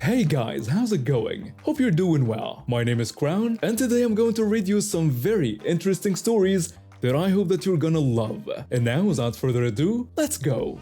Hey guys, how's it going? Hope you're doing well. My name is Crown, and today I'm going to read you some very interesting stories that I hope that you're gonna love. And now, without further ado, let's go!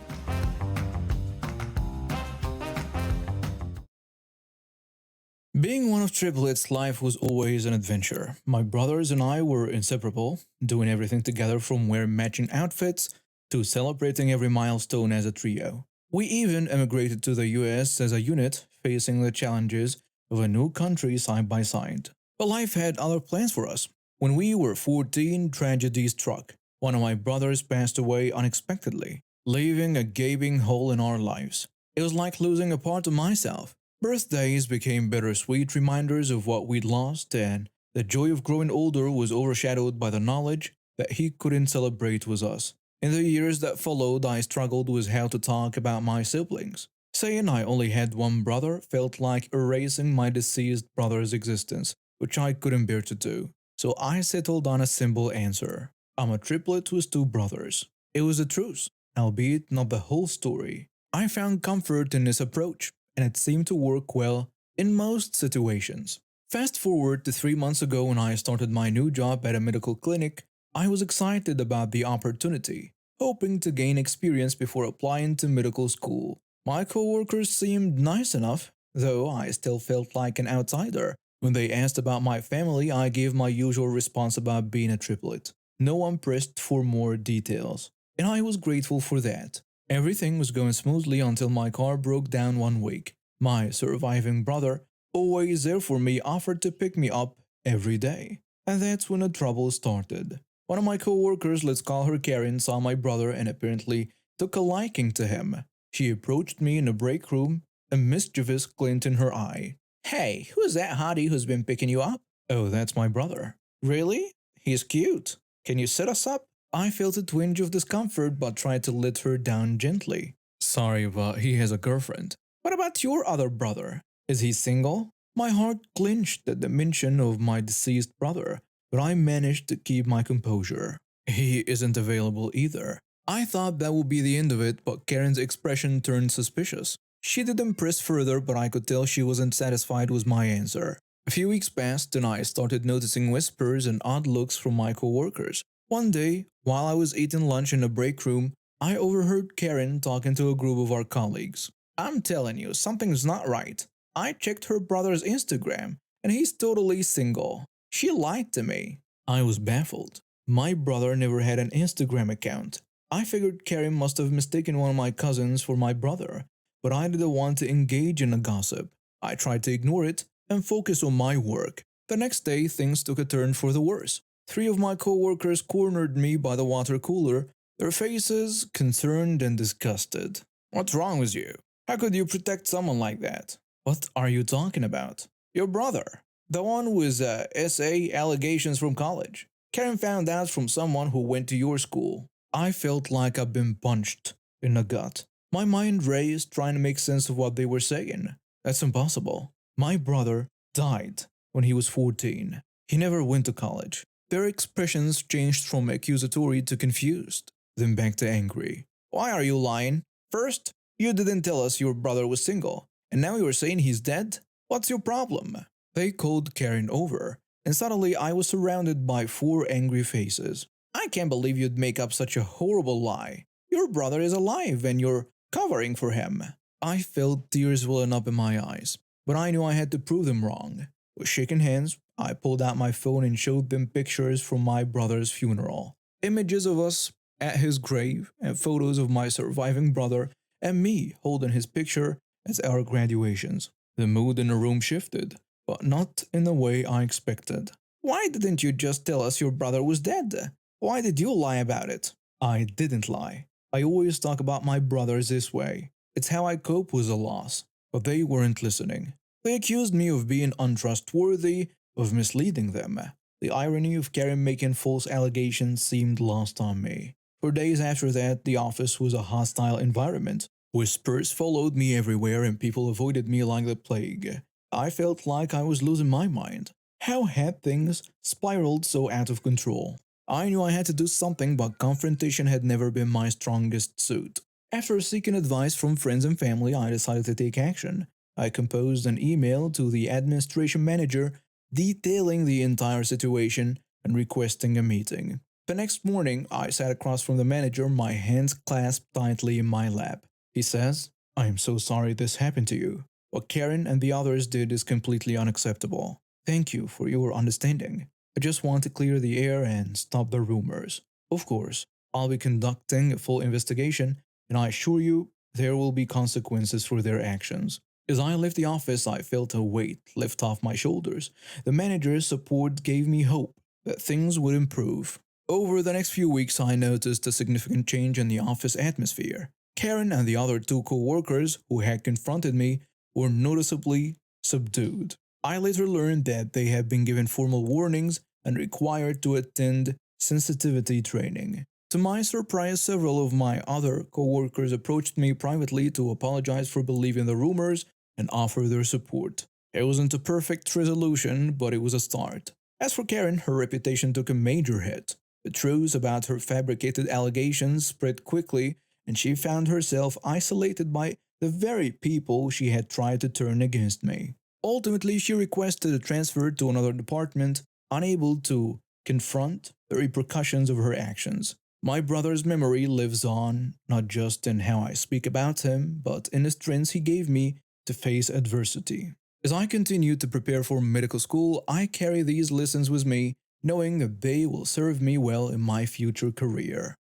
Being one of triplets, life was always an adventure. My brothers and I were inseparable, doing everything together from wearing matching outfits to celebrating every milestone as a trio. We even emigrated to the US as a unit, facing the challenges of a new country side by side. But life had other plans for us. When we were 14, tragedy struck. One of my brothers passed away unexpectedly, leaving a gaping hole in our lives. It was like losing a part of myself. Birthdays became bittersweet reminders of what we'd lost, and the joy of growing older was overshadowed by the knowledge that he couldn't celebrate with us. In the years that followed, I struggled with how to talk about my siblings. Saying I only had one brother felt like erasing my deceased brother's existence, which I couldn't bear to do. So I settled on a simple answer. I'm a triplet with two brothers. It was the truth, albeit not the whole story. I found comfort in this approach, and it seemed to work well in most situations. Fast forward to 3 months ago when I started my new job at a medical clinic. I was excited about the opportunity, hoping to gain experience before applying to medical school. My coworkers seemed nice enough, though I still felt like an outsider. When they asked about my family, I gave my usual response about being a triplet. No one pressed for more details, and I was grateful for that. Everything was going smoothly until my car broke down one week. My surviving brother, always there for me, offered to pick me up every day. And that's when the trouble started. One of my coworkers, let's call her Karen, saw my brother and apparently took a liking to him. She approached me in the break room, a mischievous glint in her eye. "Hey, who's that hottie who's been picking you up?" "Oh, that's my brother." "Really? He's cute. Can you set us up?" I felt a twinge of discomfort but tried to let her down gently. "Sorry, but he has a girlfriend." "What about your other brother? Is he single?" My heart clenched at the mention of my deceased brother, but I managed to keep my composure. "He isn't available either." I thought that would be the end of it, but Karen's expression turned suspicious. She didn't press further, but I could tell she wasn't satisfied with my answer. A few weeks passed, and I started noticing whispers and odd looks from my coworkers. One day, while I was eating lunch in the break room, I overheard Karen talking to a group of our colleagues. "I'm telling you, something's not right. I checked her brother's Instagram, and he's totally single. She lied to me." I was baffled. My brother never had an Instagram account. I figured Karen must have mistaken one of my cousins for my brother, but I didn't want to engage in a gossip. I tried to ignore it and focus on my work. The next day, things took a turn for the worse. 3 of my coworkers cornered me by the water cooler, their faces concerned and disgusted. "What's wrong with you? How could you protect someone like that?" "What are you talking about?" "Your brother. The one with SA allegations from college. Karen found out from someone who went to your school." I felt like I'd been punched in the gut. My mind raced, trying to make sense of what they were saying. That's impossible. My brother died when he was 14. He never went to college. Their expressions changed from accusatory to confused, then back to angry. "Why are you lying? First, you didn't tell us your brother was single, and now you're saying he's dead? What's your problem?" They called Karen over, and suddenly I was surrounded by 4 angry faces. "I can't believe you'd make up such a horrible lie. Your brother is alive and you're covering for him." I felt tears welling up in my eyes, but I knew I had to prove them wrong. With shaking hands, I pulled out my phone and showed them pictures from my brother's funeral. Images of us at his grave and photos of my surviving brother and me holding his picture at our graduations. The mood in the room shifted, but not in the way I expected. "Why didn't you just tell us your brother was dead? Why did you lie about it?" I didn't lie. I always talk about my brothers this way. It's how I cope with the loss. But they weren't listening. They accused me of being untrustworthy, of misleading them. The irony of Karen making false allegations seemed lost on me. For days after that, the office was a hostile environment. Whispers followed me everywhere and people avoided me like the plague. I felt like I was losing my mind. How had things spiraled so out of control? I knew I had to do something, but confrontation had never been my strongest suit. After seeking advice from friends and family, I decided to take action. I composed an email to the administration manager detailing the entire situation and requesting a meeting. The next morning, I sat across from the manager, my hands clasped tightly in my lap. He says, "I am so sorry this happened to you. What Karen and the others did is completely unacceptable. Thank you for your understanding. I just want to clear the air and stop the rumors. Of course, I'll be conducting a full investigation, and I assure you there will be consequences for their actions." As I left the office, I felt a weight lift off my shoulders. The manager's support gave me hope that things would improve. Over the next few weeks, I noticed a significant change in the office atmosphere. Karen and the other two co-workers who had confronted me were noticeably subdued. I later learned that they had been given formal warnings and required to attend sensitivity training. To my surprise, several of my other co-workers approached me privately to apologize for believing the rumors and offer their support. It wasn't a perfect resolution, but it was a start. As for Karen, her reputation took a major hit. The truth about her fabricated allegations spread quickly, and she found herself isolated by the very people she had tried to turn against me. Ultimately, she requested a transfer to another department, unable to confront the repercussions of her actions. My brother's memory lives on, not just in how I speak about him, but in the strength he gave me to face adversity. As I continue to prepare for medical school, I carry these lessons with me, knowing that they will serve me well in my future career.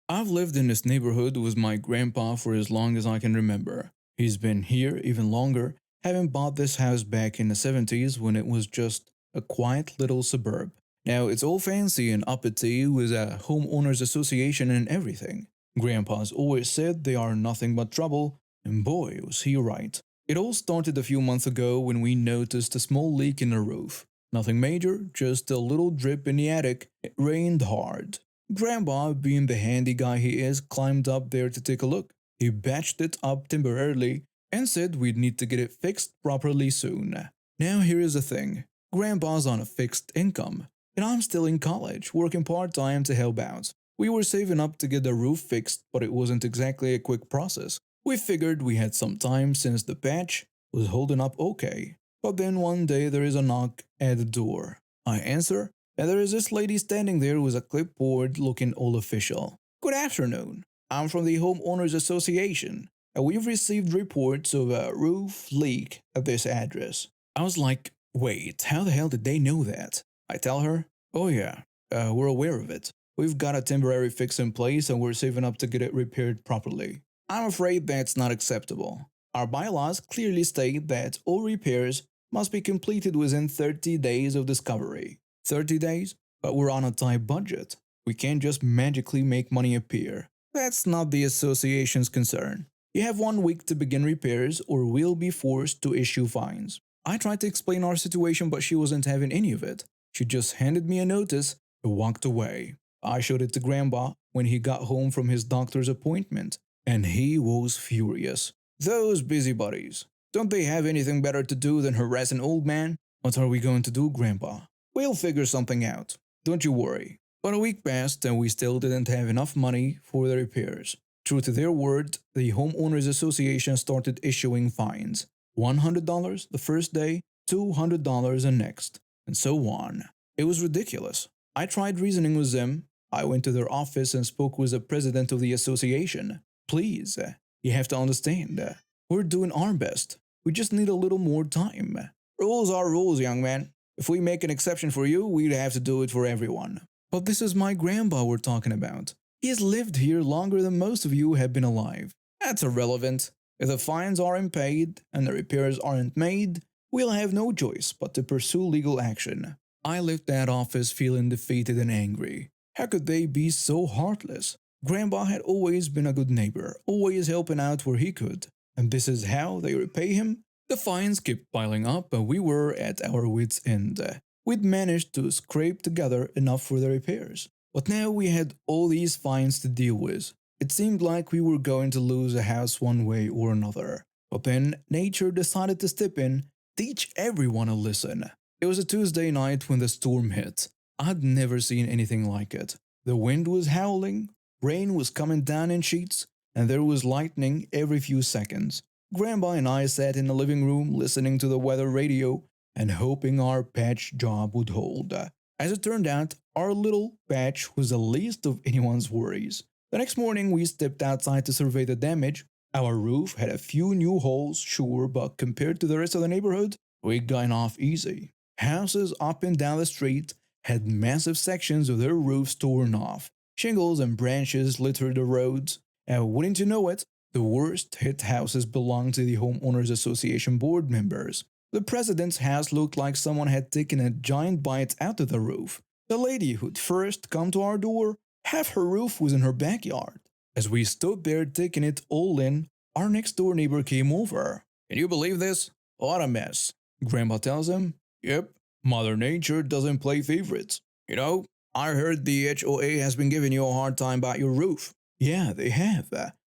I've lived in this neighborhood with my grandpa for as long as I can remember. He's been here even longer, having bought this house back in the 70s when it was just a quiet little suburb. Now it's all fancy and uppity with a homeowners association and everything. Grandpa's always said they are nothing but trouble, and boy was he right. It all started a few months ago when we noticed a small leak in the roof. Nothing major, just a little drip in the attic. It rained hard. Grandpa, being the handy guy he is, climbed up there to take a look. He patched it up temporarily and said we'd need to get it fixed properly soon. Now here is the thing. Grandpa's on a fixed income, and I'm still in college, working part-time to help out. We were saving up to get the roof fixed, but it wasn't exactly a quick process. We figured we had some time since the patch was holding up okay. But then one day there is a knock at the door. I answer, and there is this lady standing there with a clipboard looking all official. "Good afternoon. I'm from the Homeowners Association, and we've received reports of a roof leak at this address." I was like, wait, how the hell did they know that? I tell her, "Oh yeah, we're aware of it. We've got a temporary fix in place and we're saving up to get it repaired properly." I'm afraid that's not acceptable. Our bylaws clearly state that all repairs must be completed within 30 days of discovery. 30 days? But we're on a tight budget. We can't just magically make money appear. That's not the association's concern. You have 1 week to begin repairs or we'll be forced to issue fines. I tried to explain our situation, but she wasn't having any of it. She just handed me a notice and walked away. I showed it to Grandpa when he got home from his doctor's appointment, and he was furious. Those busybodies. Don't they have anything better to do than harass an old man? What are we going to do, Grandpa? We'll figure something out. Don't you worry. But a week passed and we still didn't have enough money for the repairs. True to their word, the Homeowners Association started issuing fines. $100 the first day, $200 the next, and so on. It was ridiculous. I tried reasoning with them. I went to their office and spoke with the president of the association. "Please, you have to understand, we're doing our best. We just need a little more time. Rules are rules, young man. If we make an exception for you, we'd have to do it for everyone." But this is my grandpa we're talking about. He has lived here longer than most of you have been alive. That's irrelevant. If the fines aren't paid and the repairs aren't made, we'll have no choice but to pursue legal action. I left that office feeling defeated and angry. How could they be so heartless? Grandpa had always been a good neighbor, always helping out where he could. And this is how they repay him? The fines kept piling up and we were at our wits' end. We'd managed to scrape together enough for the repairs. But now we had all these fines to deal with. It seemed like we were going to lose a house one way or another. But then nature decided to step in, teach everyone a lesson. It was a Tuesday night when the storm hit. I'd never seen anything like it. The wind was howling, rain was coming down in sheets, and there was lightning every few seconds. Grandpa and I sat in the living room listening to the weather radio and hoping our patch job would hold. As it turned out, our little patch was the least of anyone's worries. The next morning, we stepped outside to survey the damage. Our roof had a few new holes, sure, but compared to the rest of the neighborhood, we got off easy. Houses up and down the street had massive sections of their roofs torn off. Shingles and branches littered the roads, and wouldn't you know it, the worst hit houses belonged to the Homeowners Association board members. The president's house looked like someone had taken a giant bite out of the roof. The lady who'd first come to our door, half her roof was in her backyard. As we stood there taking it all in, our next door neighbor came over. Can you believe this? What a mess. Grandpa tells him, Yep, Mother Nature doesn't play favorites. You know, I heard the HOA has been giving you a hard time about your roof. Yeah, they have,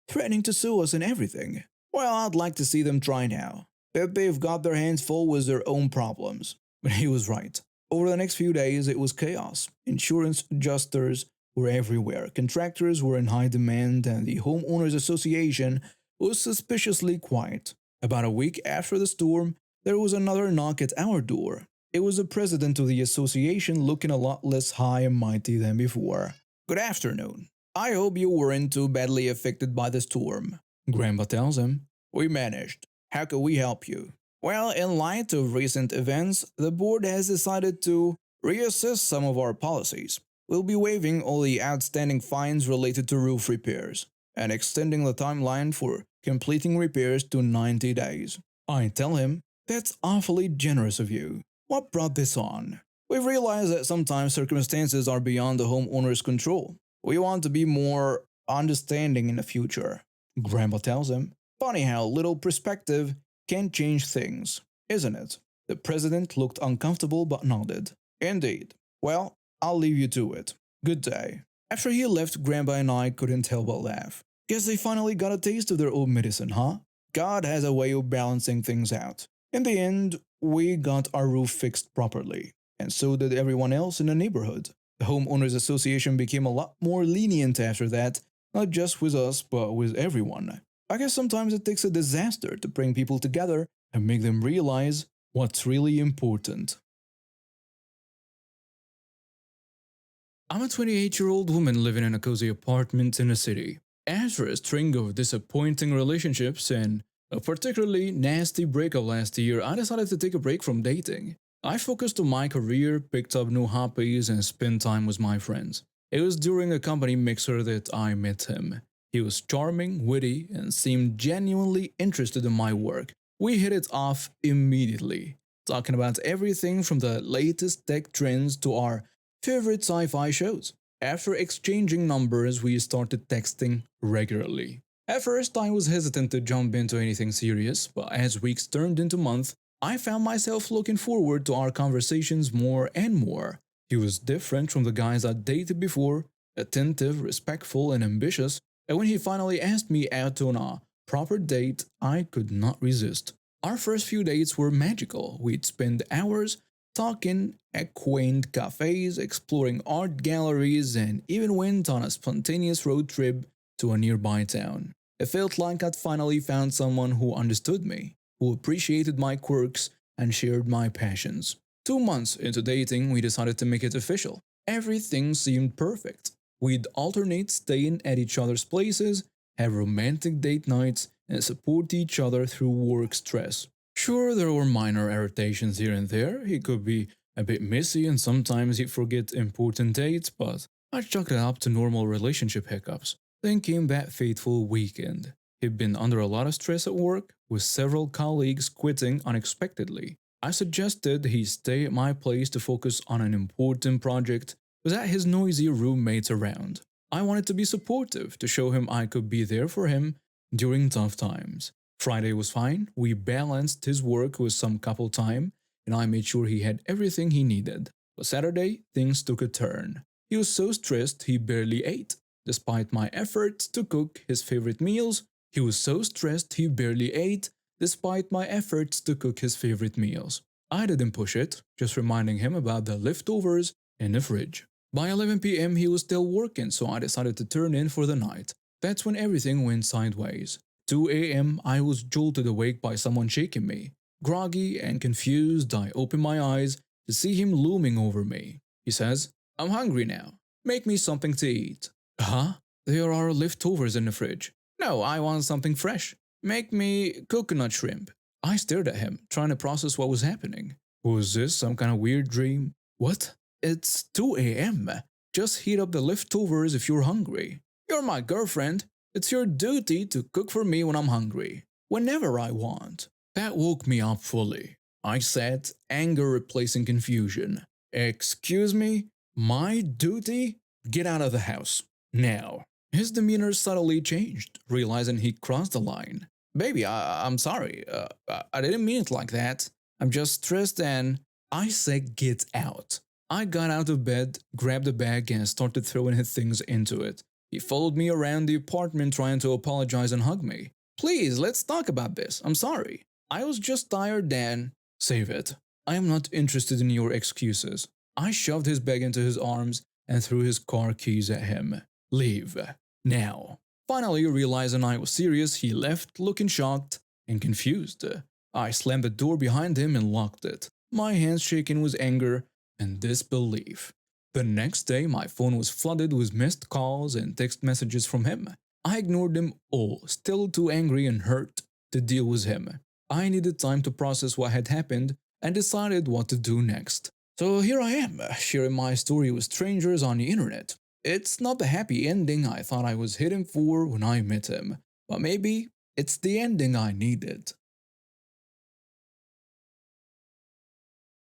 threatening to sue us and everything. Well, I'd like to see them try now. Bet they've got their hands full with their own problems. But he was right. Over the next few days, it was chaos. Insurance adjusters were everywhere, contractors were in high demand, and the Homeowners Association was suspiciously quiet. About a week after the storm, there was another knock at our door. It was the president of the association, looking a lot less high and mighty than before. Good afternoon. I hope you weren't too badly affected by the storm. Grandpa tells him. We managed. How can we help you? Well, in light of recent events, the board has decided to reassess some of our policies. We'll be waiving all the outstanding fines related to roof repairs and extending the timeline for completing repairs to 90 days. I tell him, that's awfully generous of you. What brought this on? We've realized that sometimes circumstances are beyond the homeowner's control. We want to be more understanding in the future. Grandpa tells him, funny how little perspective can change things, isn't it? The president looked uncomfortable but nodded. Indeed. Well, I'll leave you to it. Good day. After he left, Grandpa and I couldn't help but laugh. Guess they finally got a taste of their own medicine, huh? God has a way of balancing things out. In the end, we got our roof fixed properly, and so did everyone else in the neighborhood. The Homeowners Association became a lot more lenient after that, not just with us, but with everyone. I guess sometimes it takes a disaster to bring people together and make them realize what's really important. I'm a 28-year-old woman living in a cozy apartment in a city. After a string of disappointing relationships and a particularly nasty breakup last year, I decided to take a break from dating. I focused on my career, picked up new hobbies, and spent time with my friends. It was during a company mixer that I met him. He was charming, witty, and seemed genuinely interested in my work. We hit it off immediately, talking about everything from the latest tech trends to our favorite sci-fi shows. After exchanging numbers, we started texting regularly. At first, I was hesitant to jump into anything serious, but as weeks turned into months, I found myself looking forward to our conversations more and more. He was different from the guys I'd dated before, attentive, respectful, and ambitious, and when he finally asked me out on a proper date, I could not resist. Our first few dates were magical. We'd spend hours talking at quaint cafes, exploring art galleries, and even went on a spontaneous road trip to a nearby town. It felt like I'd finally found someone who understood me, who appreciated my quirks and shared my passions. 2 months into dating, we decided to make it official. Everything seemed perfect. We'd alternate staying at each other's places, have romantic date nights, and support each other through work stress. Sure, there were minor irritations here and there. He could be a bit messy and sometimes he'd forget important dates, but I chalked it up to normal relationship hiccups. Then came that fateful weekend. He'd been under a lot of stress at work, with several colleagues quitting unexpectedly. I suggested he stay at my place to focus on an important project without his noisy roommates around. I wanted to be supportive, to show him I could be there for him during tough times. Friday was fine. We balanced his work with some couple time, and I made sure he had everything he needed. But Saturday, things took a turn. He was so stressed he barely ate. Despite my efforts to cook his favorite meals, I didn't push it, just reminding him about the leftovers in the fridge. By 11 p.m. he was still working, so I decided to turn in for the night. That's when everything went sideways. 2 a.m., I was jolted awake by someone shaking me. Groggy and confused, I opened my eyes to see him looming over me. He says, "I'm hungry now. Make me something to eat." Huh? There are leftovers in the fridge. No, I want something fresh. Make me coconut shrimp. I stared at him, trying to process what was happening. Was this some kind of weird dream? What? It's 2 a.m. Just heat up the leftovers if you're hungry. You're my girlfriend. It's your duty to cook for me when I'm hungry, whenever I want. That woke me up fully. I said, anger replacing confusion. Excuse me? My duty? Get out of the house. Now. His demeanor subtly changed, realizing he crossed the line. Baby, I'm sorry. I didn't mean it like that. I'm just stressed and… I said get out. I got out of bed, grabbed a bag, and started throwing his things into it. He followed me around the apartment trying to apologize and hug me. Please, let's talk about this. I'm sorry. I was just tired and… Save it. I am not interested in your excuses. I shoved his bag into his arms and threw his car keys at him. Leave. Now. Finally, realizing I was serious, he left, looking shocked and confused. I slammed the door behind him and locked it, my hands shaking with anger and disbelief. The next day, my phone was flooded with missed calls and text messages from him. I ignored them all, still too angry and hurt to deal with him. I needed time to process what had happened and decided what to do next. So here I am, sharing my story with strangers on the internet. It's not the happy ending I thought I was heading for when I met him, but maybe it's the ending I needed.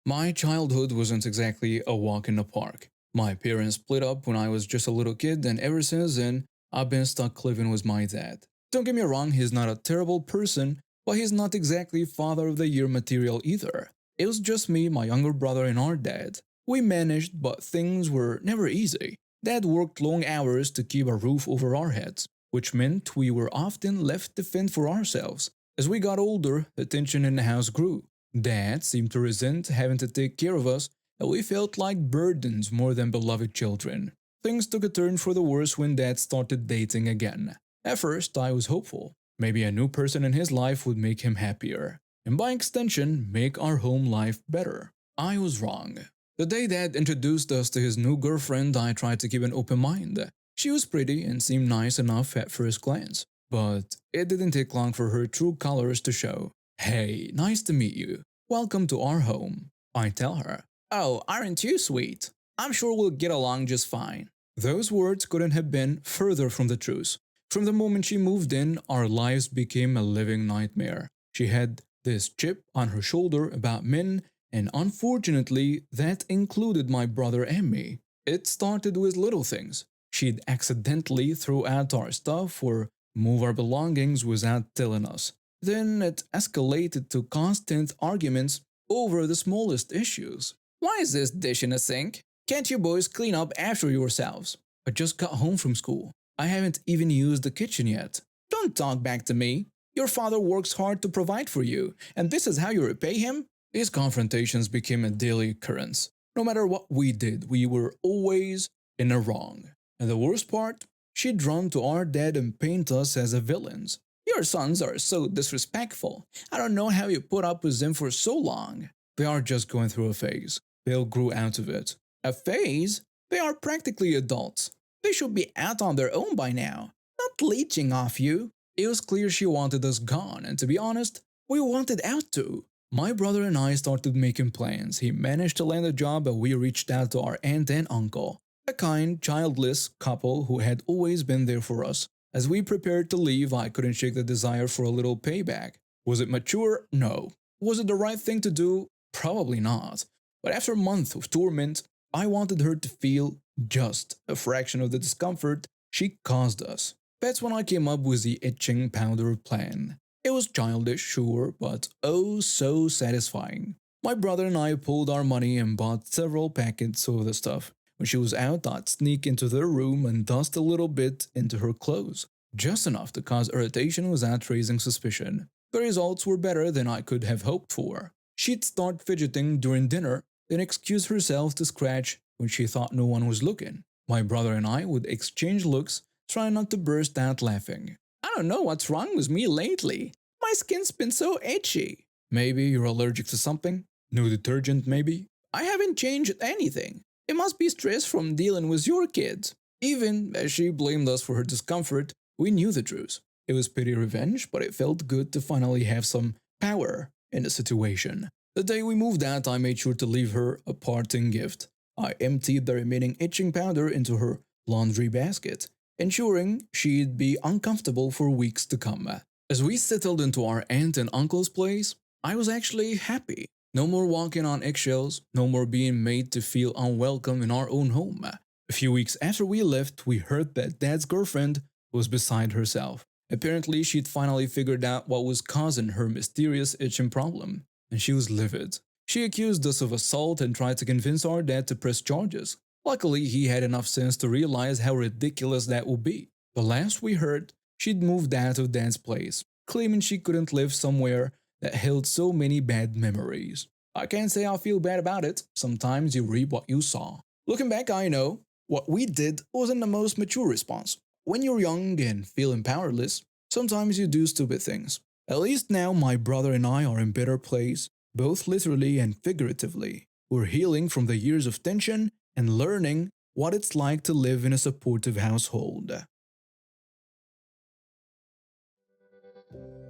My childhood wasn't exactly a walk in the park. My parents split up when I was just a little kid, and ever since then, I've been stuck living with my dad. Don't get me wrong, he's not a terrible person, but he's not exactly Father of the Year material either. It was just me, my younger brother, and our dad. We managed, but things were never easy. Dad worked long hours to keep a roof over our heads, which meant we were often left to fend for ourselves. As we got older, the tension in the house grew. Dad seemed to resent having to take care of us, and we felt like burdens more than beloved children. Things took a turn for the worse when Dad started dating again. At first, I was hopeful. Maybe a new person in his life would make him happier, and by extension, make our home life better. I was wrong. The day Dad introduced us to his new girlfriend, I tried to keep an open mind. She was pretty and seemed nice enough at first glance, but it didn't take long for her true colors to show. Hey, nice to meet you. Welcome to our home. I tell her. Oh, aren't you sweet? I'm sure we'll get along just fine. Those words couldn't have been further from the truth. From the moment she moved in, our lives became a living nightmare. She had this chip on her shoulder about men, and unfortunately, that included my brother and me. It started with little things. She'd accidentally throw out our stuff or move our belongings without telling us. Then it escalated to constant arguments over the smallest issues. Why is this dish in the sink? Can't you boys clean up after yourselves? I just got home from school. I haven't even used the kitchen yet. Don't talk back to me. Your father works hard to provide for you, and this is how you repay him? These confrontations became a daily occurrence. No matter what we did, we were always in the wrong. And the worst part? She'd run to our dad and paint us as the villains. Your sons are so disrespectful. I don't know how you put up with them for so long. They are just going through a phase. They'll grow out of it. A phase? They are practically adults. They should be out on their own by now, not leeching off you. It was clear she wanted us gone, and to be honest, we wanted out too. My brother and I started making plans. He managed to land a job, and we reached out to our aunt and uncle, a kind, childless couple who had always been there for us. As we prepared to leave, I couldn't shake the desire for a little payback. Was it mature? No. Was it the right thing to do? Probably not. But after a month of torment, I wanted her to feel just a fraction of the discomfort she caused us. That's when I came up with the itching powder plan. It was childish, sure, but oh so satisfying. My brother and I pulled our money and bought several packets of the stuff. When she was out, I'd sneak into their room and dust a little bit into her clothes, just enough to cause irritation without raising suspicion. The results were better than I could have hoped for. She'd start fidgeting during dinner, then excuse herself to scratch when she thought no one was looking. My brother and I would exchange looks, trying not to burst out laughing. I don't know what's wrong with me lately. My skin's been so itchy. Maybe you're allergic to something? New detergent, maybe? I haven't changed anything. It must be stress from dealing with your kids. Even as she blamed us for her discomfort, we knew the truth. It was petty revenge, but it felt good to finally have some power in the situation. The day we moved out, I made sure to leave her a parting gift. I emptied the remaining itching powder into her laundry basket, ensuring she'd be uncomfortable for weeks to come. As we settled into our aunt and uncle's place, I was actually happy. No more walking on eggshells, no more being made to feel unwelcome in our own home. A few weeks after we left, we heard that Dad's girlfriend was beside herself. Apparently, she'd finally figured out what was causing her mysterious itching problem, and she was livid. She accused us of assault and tried to convince our dad to press charges. Luckily, he had enough sense to realize how ridiculous that would be. The last we heard, she'd moved out of Dad's place, claiming she couldn't live somewhere that held so many bad memories. I can't say I feel bad about it. Sometimes you reap what you sow. Looking back, I know what we did wasn't the most mature response. When you're young and feeling powerless, sometimes you do stupid things. At least now my brother and I are in better place, both literally and figuratively. We're healing from the years of tension and learning what it's like to live in a supportive household.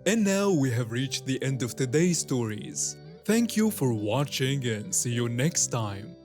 And now we have reached the end of today's stories. Thank you for watching and see you next time.